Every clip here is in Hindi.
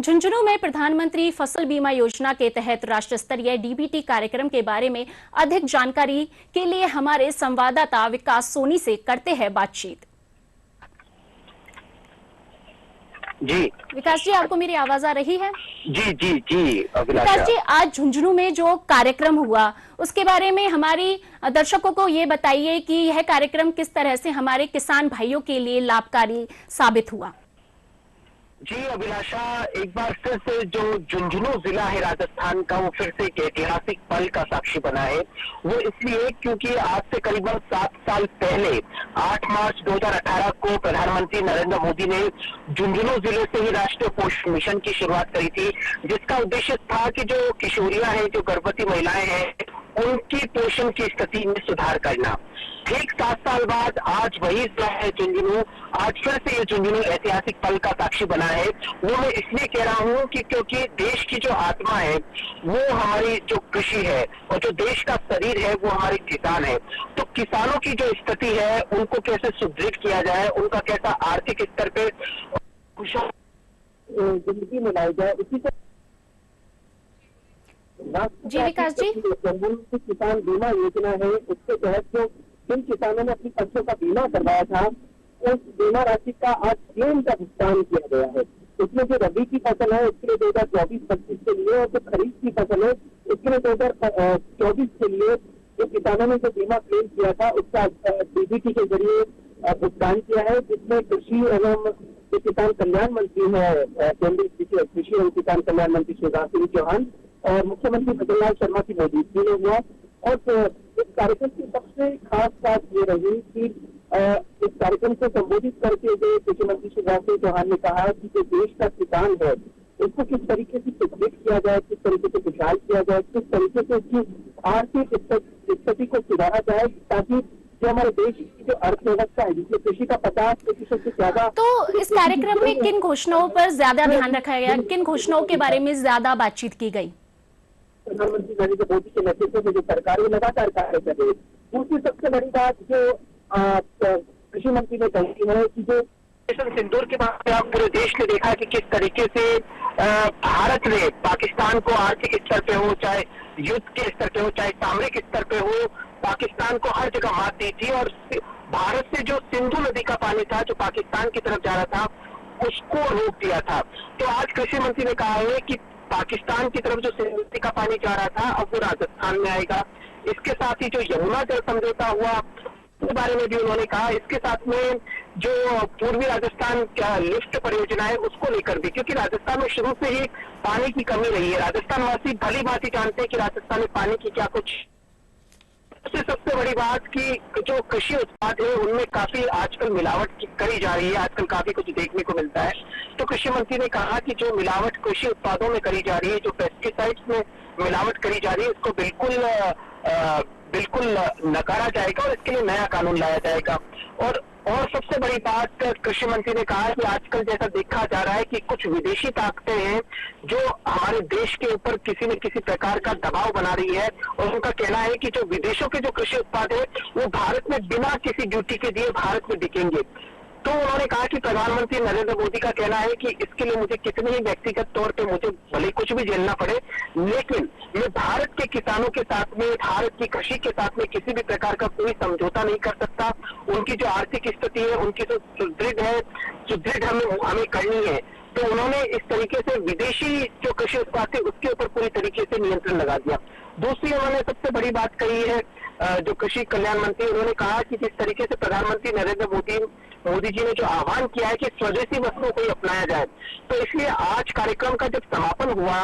झुंझुनू में प्रधानमंत्री फसल बीमा योजना के तहत राष्ट्र स्तरीय डीबीटी कार्यक्रम के बारे में अधिक जानकारी के लिए हमारे संवाददाता विकास सोनी से करते हैं बातचीत। जी विकास जी, आपको मेरी आवाज आ रही है? जी जी जी विकास जी, आज झुंझुनू में जो कार्यक्रम हुआ उसके बारे में हमारी दर्शकों को ये बताइए कि यह कार्यक्रम किस तरह से हमारे किसान भाइयों के लिए लाभकारी साबित हुआ। जी अभिलाषा, एक बार फिर से जो झुंझुनू जिला है राजस्थान का, वो फिर से एक ऐतिहासिक पल का साक्षी बना है। वो इसलिए क्योंकि आज से करीबन 7 साल पहले 8 मार्च 2018 को प्रधानमंत्री नरेंद्र मोदी ने झुंझुनू जिले से ही राष्ट्रीय पोषण मिशन की शुरुआत करी थी, जिसका उद्देश्य था कि जो किशोरियां हैं, जो गर्भवती महिलाएं हैं, उनकी पोषण की स्थिति में सुधार करना। ठीक 7 साल बाद आज वही जिला है झुंझुनू, आज फिर से ये झुंझुनू ऐतिहासिक पल का साक्षी बना है। वो मैं इसलिए कह रहा हूँ कि क्योंकि देश की जो आत्मा है वो हमारी जो कृषि है, और जो देश का शरीर है वो हमारे किसान है। तो किसानों की जो स्थिति है उनको कैसे सुदृढ़ किया जाए, उनका कैसा आर्थिक स्तर पे कुशल जिंदगी में लाई जाए, इसी को जी विकास जी, किसान बीमा योजना है, उसके तहत जो जिन किसानों ने अपनी फसलों का बीमा करवाया था, उस बीमा राशि का आज क्लेम का भुगतान किया गया है। इसमें जो रबी की फसल है उसके लिए 2024-25 के लिए, और जो खरीफ की फसल है उसके लिए 2024 के लिए जो किसानों ने जो बीमा क्लेम किया था उसका डीबीटी के जरिए भुगतान किया है, जिसमें कृषि एवं जो किसान कल्याण मंत्री है, केंद्रीय कृषि एवं किसान कल्याण मंत्री शिवराज सिंह चौहान और मुख्यमंत्री भजनलाल शर्मा की मौजूदगी में हुआ। और इस कार्यक्रम की सबसे खास बात ये रही कि इस कार्यक्रम को संबोधित करके जो कृषि मंत्री शिवराज सिंह चौहान ने कहा कि जो देश का किसान है उसको किस तरीके से सुदृढ़ किया जाए, किस तरीके से खुशहाल किया जाए, किस तरीके से उसकी आर्थिक स्थिति को सुधारा जाए, ताकि जो हमारे देश की जो अर्थव्यवस्था है जिसमें कृषि का 50% से ज्यादा। तो इस कार्यक्रम में किन घोषणाओं पर ज्यादा ध्यान रखा गया, किन घोषणाओं के बारे में ज्यादा बातचीत की गई? प्रधानमंत्री नरेंद्र मोदी के नेतृत्व में जो सरकार है लगातार कार्य कर रही है। दूसरी सबसे बड़ी बात जो कृषि मंत्री ने कही है कि जो ऑपरेशन सिंदूर के बाद आप पूरे देश ने देखा कि किस तरीके से भारत ने पाकिस्तान को आर्थिक स्तर पे हो, चाहे युद्ध के स्तर पे हो, चाहे सामरिक स्तर पे हो, पाकिस्तान को हर जगह मात दी थी। और भारत से जो सिंधु नदी का पानी था जो पाकिस्तान की तरफ जा रहा था उसको रोक दिया था। तो आज कृषि मंत्री ने कहा है कि पाकिस्तान की तरफ जो सिंधु नदी का पानी जा रहा था अब वो राजस्थान में आएगा। इसके साथ ही जो यमुना जल समझौता हुआ उसके बारे में भी उन्होंने कहा। इसके साथ में जो पूर्वी राजस्थान क्या लिफ्ट परियोजना है उसको लेकर भी, क्योंकि राजस्थान में शुरू से ही पानी की कमी रही है। राजस्थान वासी भली भांति जानते हैं कि राजस्थान में पानी की क्या कुछ। सबसे बड़ी बात कि जो कृषि उत्पाद है उनमें काफी आजकल मिलावट करी जा रही है, आजकल काफी कुछ देखने को मिलता है। तो कृषि मंत्री ने कहा कि जो मिलावट कृषि उत्पादों में करी जा रही है, जो पेस्टिसाइड्स में मिलावट करी जा रही है, इसको बिल्कुल नकारा जाएगा और इसके लिए नया कानून लाया जाएगा। और सबसे बड़ी बात कृषि मंत्री ने कहा कि आजकल जैसा देखा जा रहा है कि कुछ विदेशी ताकतें हैं जो हमारे देश के ऊपर किसी न किसी प्रकार का दबाव बना रही है, और उनका कहना है कि जो विदेशों के जो कृषि उत्पाद है वो भारत में बिना किसी ड्यूटी के दिए भारत में बिकेंगे। तो उन्होंने कहा कि प्रधानमंत्री नरेंद्र मोदी का कहना है कि इसके लिए मुझे कितने ही व्यक्तिगत तौर पे मुझे भले कुछ भी झेलना पड़े, लेकिन मैं भारत के किसानों के साथ में, भारत की कृषि के साथ में किसी भी प्रकार का कोई समझौता नहीं कर सकता। उनकी जो आर्थिक स्थिति है, उनकी जो सुदृढ़ हमें करनी है। तो उन्होंने इस तरीके से विदेशी जो कृषि उत्पाद थे उसके ऊपर पूरी तरीके से नियंत्रण लगा दिया। दूसरी उन्होंने सबसे बड़ी बात कही है जो कृषि कल्याण मंत्री, उन्होंने कहा कि जिस तरीके से प्रधानमंत्री नरेंद्र मोदी जी ने जो आह्वान किया है कि स्वदेशी वस्तुओं को ही अपनाया जाए, तो इसलिए आज कार्यक्रम का जब समापन हुआ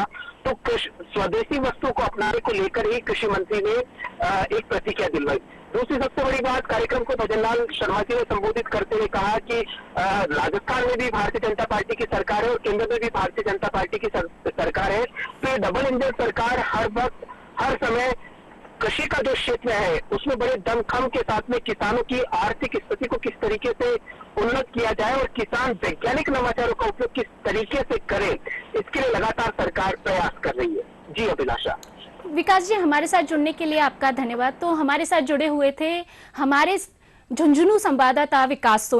तो स्वदेशी वस्तुओं को अपनाने को लेकर ही कृषि मंत्री ने एक प्रतिज्ञा दिलवाई। दूसरी सबसे बड़ी बात, कार्यक्रम को भजनलाल शर्मा जी ने संबोधित करते हुए कहा कि राजस्थान में भी भारतीय जनता पार्टी की सरकार है और केंद्र में भी भारतीय जनता पार्टी की सरकार है। तो ये डबल इंजन सरकार हर वक्त हर समय कृषि का जो क्षेत्र है उसमें बड़े दमखम के साथ में किसानों की आर्थिक स्थिति को किस तरीके से उन्नत किया जाए और किसान वैज्ञानिक नवाचारों का उपयोग किस तरीके से करे, इसके लिए लगातार सरकार प्रयास कर रही है। जी अभिलाषा। विकास जी, हमारे साथ जुड़ने के लिए आपका धन्यवाद। तो हमारे साथ जुड़े हुए थे हमारे झुंझुनू संवाददाता विकास सोनी।